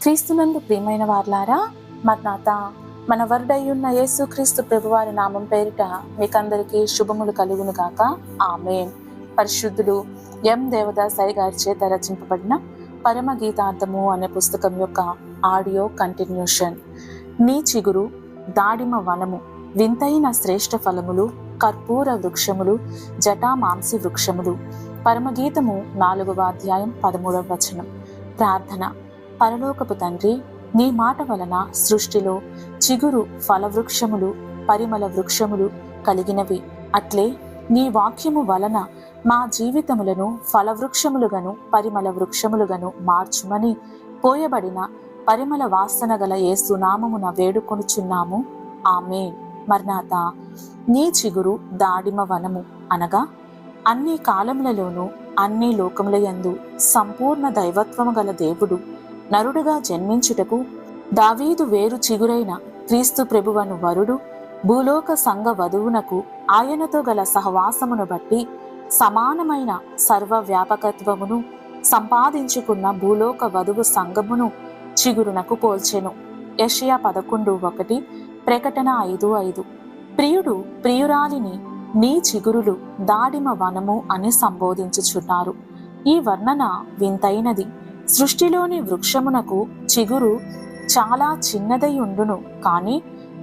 క్రీస్తునందు ప్రియమైన వార్లారా, మర్నాత మన వరుడయ్యున్న యేసుక్రీస్తు ప్రభువారి నామం పేరిట మీకందరికీ శుభములు కలుగును గాక. ఆమేన్. పరిశుద్ధుడు ఎం దేవదాస్ గారి చేత రచింపబడిన పరమ గీతార్థము అనే పుస్తకం యొక్క ఆడియో కంటిన్యూషన్. నీ చిగురు దాడిమ వనము, వింతైన శ్రేష్ఠ ఫలములు, కర్పూర వృక్షములు, జటామాంసి వృక్షములు. పరమగీతము 4వ అధ్యాయం 13వ వచనం. ప్రార్థన. పరలోకపు తండ్రి, నీ మాట వలన సృష్టిలో చిగురు ఫలవృక్షములు, పరిమళ వృక్షములు కలిగినవి. అట్లే నీ వాక్యము వలన మా జీవితములను ఫలవృక్షములుగను పరిమళ వృక్షములుగను మార్చుమని పోయబడిన పరిమళ వాసన గల యేసు నామమున వేడుకొనుచున్నాము. ఆమేన్. మర్నాత. నీ చిగురు దాడిమ వనము అనగా అన్ని కాలములలోనూ అన్ని లోకములయందు సంపూర్ణ దైవత్వము గల దేవుడు నరుడుగా జన్మించుటకు దావీదు వేరు చిగురైన క్రీస్తు ప్రభువను వరుడు భూలోక సంఘ వధువునకు ఆయనతో గల సహవాసమును బట్టి సమానమైన సర్వవ్యాపకత్వమును సంపాదించుకున్న భూలోక వధువు సంఘమును చిగురునకు పోల్చెను. యెషయా 11:1, ప్రకటన 5:5. ప్రియుడు ప్రియురాలిని నీ చిగురులు దాడిమ వనము అని సంబోధించుచున్నారు. ఈ వర్ణన వింతైనది. సృష్టిలోని వృక్షమునకు చిగురు చాలా చిన్నదై ఉండును, కానీ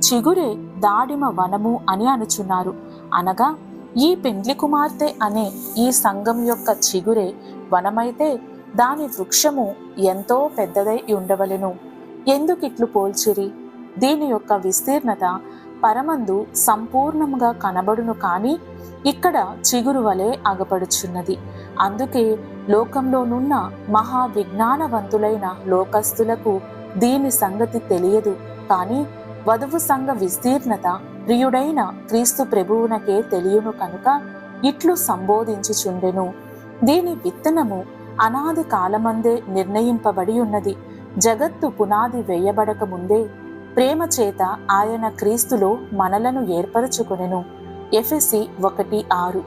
చిగురే దాడిమ వనము అని అనుచున్నారు. అనగా ఈ పెండ్లి కుమార్తె అనే ఈ సంఘం యొక్క చిగురే వనమైతే దాని వృక్షము ఎంతో పెద్దదై ఉండవలెను. ఎందుకిట్లు పోల్చిరి? దీని యొక్క విస్తీర్ణత పరమందు సంపూర్ణముగా కనబడును, కానీ ఇక్కడ చిగురు వలె అగపడుచున్నది. అందుకే లోకంలోనున్న మహా విజ్ఞానవంతులైన లోకస్తులకు దీని సంగతి తెలియదు, కానీ వధువు సంఘ విస్తీర్ణత ప్రియుడైన క్రీస్తు ప్రభువునకే తెలియను కనుక ఇట్లు సంబోధించుచుండెను. దీని విత్తనము అనాది కాలమందే నిర్ణయింపబడి ఉన్నది. జగత్తు పునాది వేయబడక ముందే ప్రేమ చేత ఆయన క్రీస్తులో మనలను ఏర్పరచుకొనెను. ఎఫెసీ 1:6.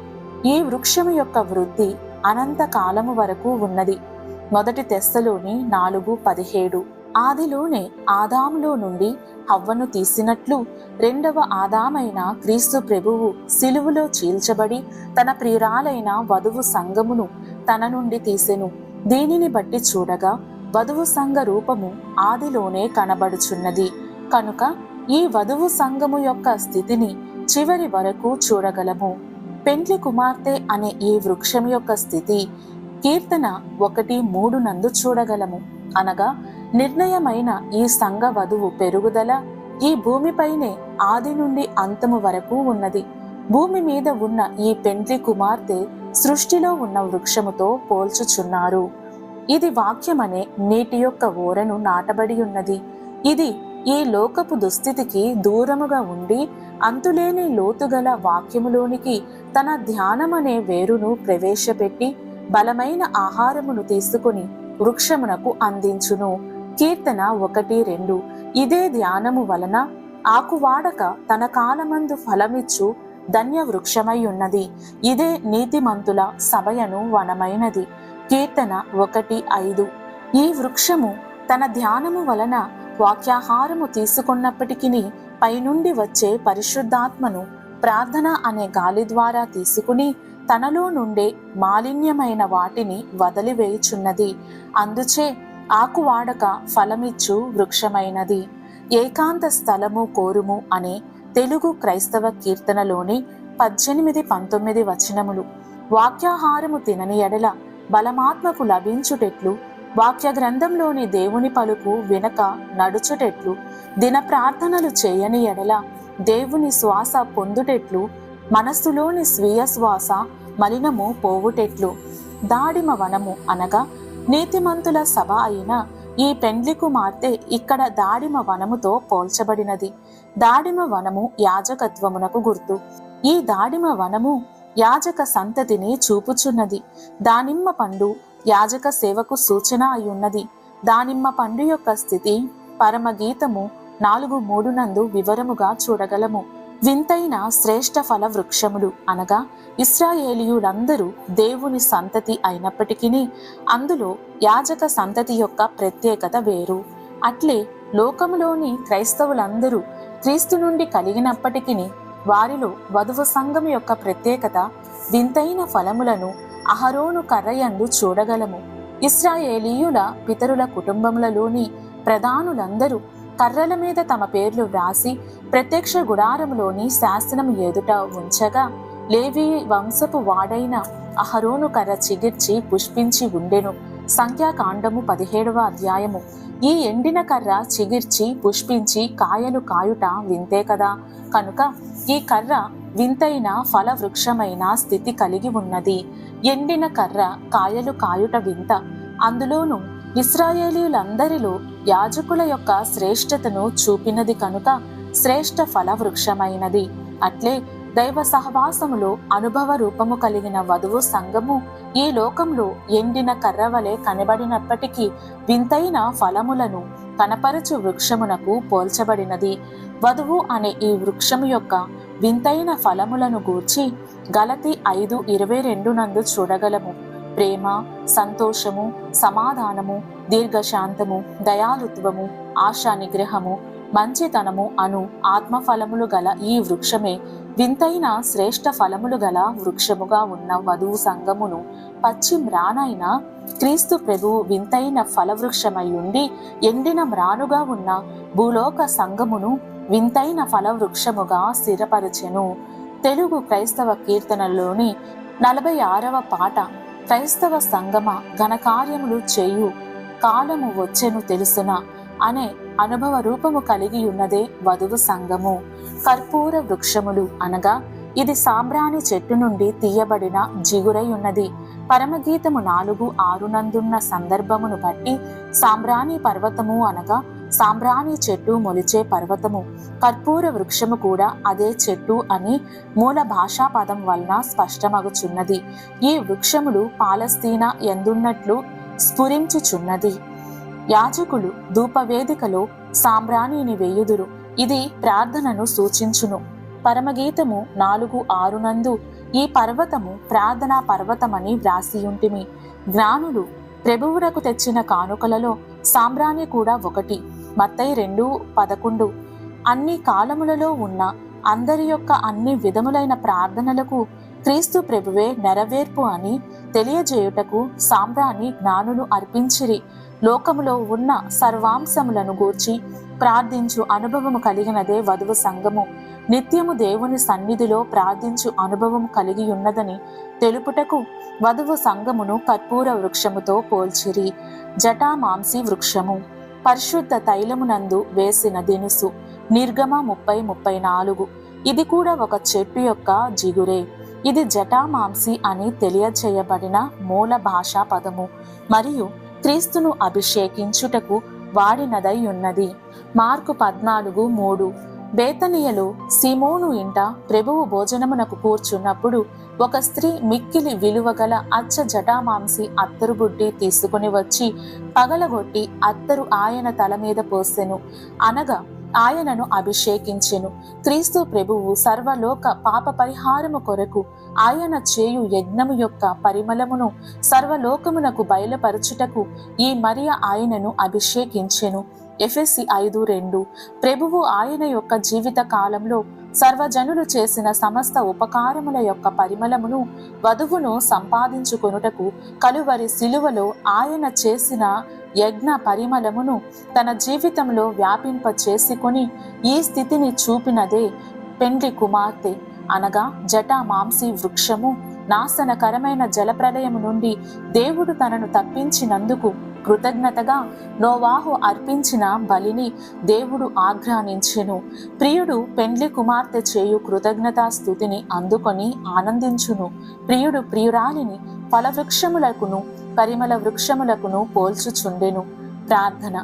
ఈ వృక్షము యొక్క వృద్ధి అనంత కాలము వరకు ఉన్నది. 1 తెస్సలోని 4:17. ఆదిలోనే ఆదాములో నుండి హవ్వను తీసినట్లు రెండవ ఆదామైన క్రీస్తు ప్రభువు సిలువలో చీల్చబడి తన ప్రియురాలైన వధువు సంఘమును తన నుండి తీసెను. దీనిని బట్టి చూడగా వధువు సంఘ రూపము ఆదిలోనే కనబడుచున్నది. కనుక ఈ వధువు సంఘము యొక్క స్థితిని చివరి వరకు చూడగలము. పెండ్లి కుమార్తె అనే ఈ వృక్షం యొక్క స్థితి కీర్తన 1:3 నందు చూడగలము. అనగా నిర్ణయమైన ఈ సంఘ వధువు పెరుగుదల ఈ భూమిపైనే ఆది నుండి అంతము వరకు ఉన్నది. భూమి మీద ఉన్న ఈ పెండ్లి కుమార్తె సృష్టిలో ఉన్న వృక్షముతో పోల్చుచున్నారు. ఇది వాక్యమనే నీటి యొక్క ఓరను నాటబడి ఉన్నది. ఇది ఈ లోకపు దుస్థితికి దూరముగా ఉండి అంతులేని లోతుగల వాక్యములోనికి తన ధ్యానమనే వేరును ప్రవేశపెట్టి బలమైన ఆహారమును తీసుకుని వృక్షమునకు అందించును. కీర్తన 1:2. ఇదే ధ్యానము వలన ఆకువాడక తన కాలమందు ఫలమిచ్చు ధన్య వృక్షమై ఉన్నది. ఇదే నీతిమంతుల సభయను వనమైనది. కీర్తన 1:5. ఈ వృక్షము తన ధ్యానము వలన వాక్యాహారము తీసుకున్నప్పటికీ పైనుండి వచ్చే పరిశుద్ధాత్మను ప్రార్థన అనే గాలి ద్వారా తీసుకుని తనలో నుండే మాలిన్యమైన వాటిని వదిలివేయుచున్నది. అందుచే ఆకువాడక ఫలమిచ్చు వృక్షమైనది. ఏకాంత స్థలము కోరుము అనే తెలుగు క్రైస్తవ కీర్తనలోని 18-19 వచనములు. వాక్యాహారము తినని ఎడల బలమాత్మకు లభించుటెట్లు, వాక్య గ్రంథంలోని దేవుని పలుకు వినక నడుచుటెట్లు, దిన ప్రార్థనలు చేయని ఎడల దేవుని శ్వాస పొందుటెట్లు, మనస్సులోని స్వీయ శ్వాస మలినము పోవుటెట్లు. దాడిమ వనము అనగా నీతిమంతుల సభ అయిన ఈ పెండ్లి కుమార్తె ఇక్కడ దాడిమ వనముతో పోల్చబడినది. దాడిమ వనము యాజకత్వమునకు గుర్తు. ఈ దాడిమ వనము యాజక సంతతిని చూపుచున్నది. దానిమ్మ పండు యాజక సేవకు సూచన అయ్యున్నది. దానిమ్మ పండు యొక్క స్థితి పరమగీతము 4:3 నందు వివరముగా చూడగలము. వింతైన శ్రేష్ఠ ఫల వృక్షములు అనగా ఇశ్రాయేలీయులందరూ దేవుని సంతతి అయినప్పటికీ అందులో యాజక సంతతి యొక్క ప్రత్యేకత వేరు. అట్లే లోకములోని క్రైస్తవులందరూ క్రీస్తు నుండి కలిగినప్పటికీ వారిలో వధువు సంఘం యొక్క ప్రత్యేకత వింతైన ఫలములను అహరోను కర్రయందు చూడగలము. ఇశ్రాయేలీయుల పితరుల కుటుంబములలోని ప్రధానులందరూ కర్రల మీద తమ పేర్లు వ్రాసి ప్రత్యక్ష గుడారములోని శాసనము ఎదుట ఉంచగా, లేవి వంశపు వాడైన అహరోను కర్ర చిగిర్చి పుష్పించి ఉండెను. సంఖ్యాకాండము 17వ అధ్యాయము. ఈ ఎండిన కర్ర చిగిర్చి పుష్పించి కాయలు కాయుట వింతే కదా. కనుక ఈ కర్ర వింతైన ఫల వృక్షమైన స్థితి కలిగి ఉన్నది. ఎండిన కర్ర కాయలు కాయుట వింత. అందులోనూ ఇశ్రాయేలీయులందరిలో యాజకుల యొక్క శ్రేష్టతను చూపినది కనుక శ్రేష్ఠ ఫల వృక్షమైనది. అట్లే దైవ సహవాసములో అనుభవ రూపము కలిగిన వధువు సంఘము ఈ లోకంలో ఎండిన కర్ర వలె కనబడినప్పటికీ వింతైన ఫలములను కనపరచు వృక్షమునకు పోల్చబడినది. వధువు అనే ఈ వృక్షము యొక్క వింతైన ఫలములను గూర్చి గలతీ 5:22 నందు చూడగలము. ప్రేమ, సంతోషము, సమాధానము, దీర్ఘశాంతము, దయాలుత్వము, ఆశా నిగ్రహము, మంచితనము అను ఆత్మఫలములు గల ఈ వృక్షమే వింతైన శ్రేష్ఠ ఫలములు గల వృక్షముగా ఉన్న వధువు సంఘమును పచ్చి మ్రానైన క్రీస్తు ప్రభువు వింతైన ఫలవృక్షమై ఉండి ఎండిన మ్రానుగా ఉన్న భూలోక సంఘమును వింతైన ఫలవృక్షముగా స్థిరపరచెను. తెలుగు క్రైస్తవ కీర్తనలోని 46వ పాట క్రైస్తవ సంగమ ఘనకార్యములు చేయు కాలము వచ్చెను తెలుసున అనే అనుభవ రూపము కలిగి ఉన్నదే వధువు సంఘము. కర్పూర వృక్షములు అనగా ఇది సాంబ్రాణి చెట్టు నుండి తీయబడిన జిగురై ఉన్నది. పరమగీతము 4:6 నందున్న సందర్భమును బట్టి సాంబ్రాణి పర్వతము అనగా సాంబ్రాణి చెట్టు మొలిచే పర్వతము, కర్పూర వృక్షము కూడా అదే చెట్టు అని మూల భాషా పదం వలన స్పష్టమగుచున్నది. ఈ వృక్షములు పాలస్తీనా ఎందున్నట్లు స్ఫురించుచున్నది. యాజకులు ధూపవేదికలో సాంబ్రాణిని వేయుదురు. ఇది ప్రార్థనను సూచించును. పరమగీతము 4:6 నందు ఈ పర్వతము ప్రార్థనా పర్వతమని వ్రాసియుంటిమి. జ్ఞానులు ప్రభువునకు తెచ్చిన కానుకలలో సాంబ్రాణి కూడా ఒకటి. మత్తయి 2:11. అన్ని కాలములలో ఉన్న అందరి యొక్క అన్ని విధములైన ప్రార్థనలకు క్రీస్తు ప్రభువే నెరవేర్పు అని తెలియజేయుటకు సాంబ్రాణి జ్ఞానులు అర్పించిరి. లోకములో ఉన్న సర్వాంశములను గూర్చి ప్రార్థించు అనుభవము కలిగినదే వధువు సంఘము. నిత్యము దేవుని సన్నిధిలో ప్రార్థించు అనుభవం కలిగి ఉన్నదని తెలుపుటకు వధువు సంఘమును కర్పూర వృక్షముతో పోల్చిరి. జటామాంసి వృక్షము పరిశుద్ధ తైలమునందు వేసిన దినుసు. నిర్గమ 30:34. ఇది కూడా ఒక చెట్టు యొక్క జిగురే. ఇది జటామాంసి అని తెలియజేయబడిన మూల భాషా పదము మరియు క్రీస్తును అభిషేకించుటకు వాడినదై ఉన్నది. మార్కు 14:3. బేతనియలో సీమోను ఇంట ప్రభువు భోజనమునకు కూర్చున్నప్పుడు ఒక స్త్రీ మిక్కిలి విలువగల అచ్చ జటామాంసి అత్తరు బుడ్డి తీసుకుని వచ్చి పగలగొట్టి అత్తరు ఆయన తల మీద పోసెను, అనగా ఆయనను అభిషేకించెను. క్రీస్తు ప్రభువు సర్వలోక పాప పరిహారము కొరకు ఆయన చేయు యజ్ఞము యొక్క పరిమళమును సర్వలోకమునకు బయలుపరచుటకు ఈ మరియ ఆయనను అభిషేకించెను. ఎఫెసీ 5:2. ప్రభువు ఆయన యొక్క జీవిత కాలంలో సర్వజనులు చేసిన సమస్త ఉపకారముల యొక్క పరిమళమును వధువును సంపాదించుకొనుటకు కలువరి శిలువలో ఆయన చేసిన యజ్ఞ పరిమళమును తన జీవితంలో వ్యాపింప చేసుకొని ఈ స్థితిని చూపినదే పెండ్లి కుమార్తె అనగా జటామాంసి వృక్షము. నాశనకరమైన జలప్రలయము నుండి దేవుడు తనను తప్పించినందుకు కృతజ్ఞతగా నోవాహు అర్పించిన బలిని దేవుడు ఆఘ్రానించెను. ప్రియుడు పెండ్లి కుమార్తె చేయు కృతజ్ఞతా స్థుతిని అందుకొని ఆనందించును. ప్రియుడు ప్రియురాలిని ఫలవృక్షములకును పరిమళ వృక్షములకును పోల్చుచుండెను. ప్రార్థన.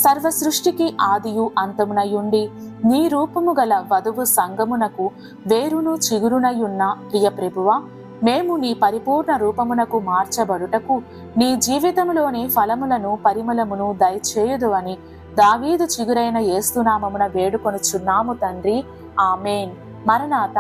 సర్వ సృష్టికి ఆదియు అంతమునయుండి నీ రూపము గల వధువు సంగమునకు వేరును చిగురునయున్న ప్రియ ప్రభువా, మేము నీ పరిపూర్ణ రూపమునకు మార్చబడుటకు నీ జీవితంలోని ఫలములను పరిమళమును దయచేయుదు అని దావీదు చిగురైన యేసు నామమున వేడుకొనుచున్నాము తండ్రి. ఆమేన్. మరణాత.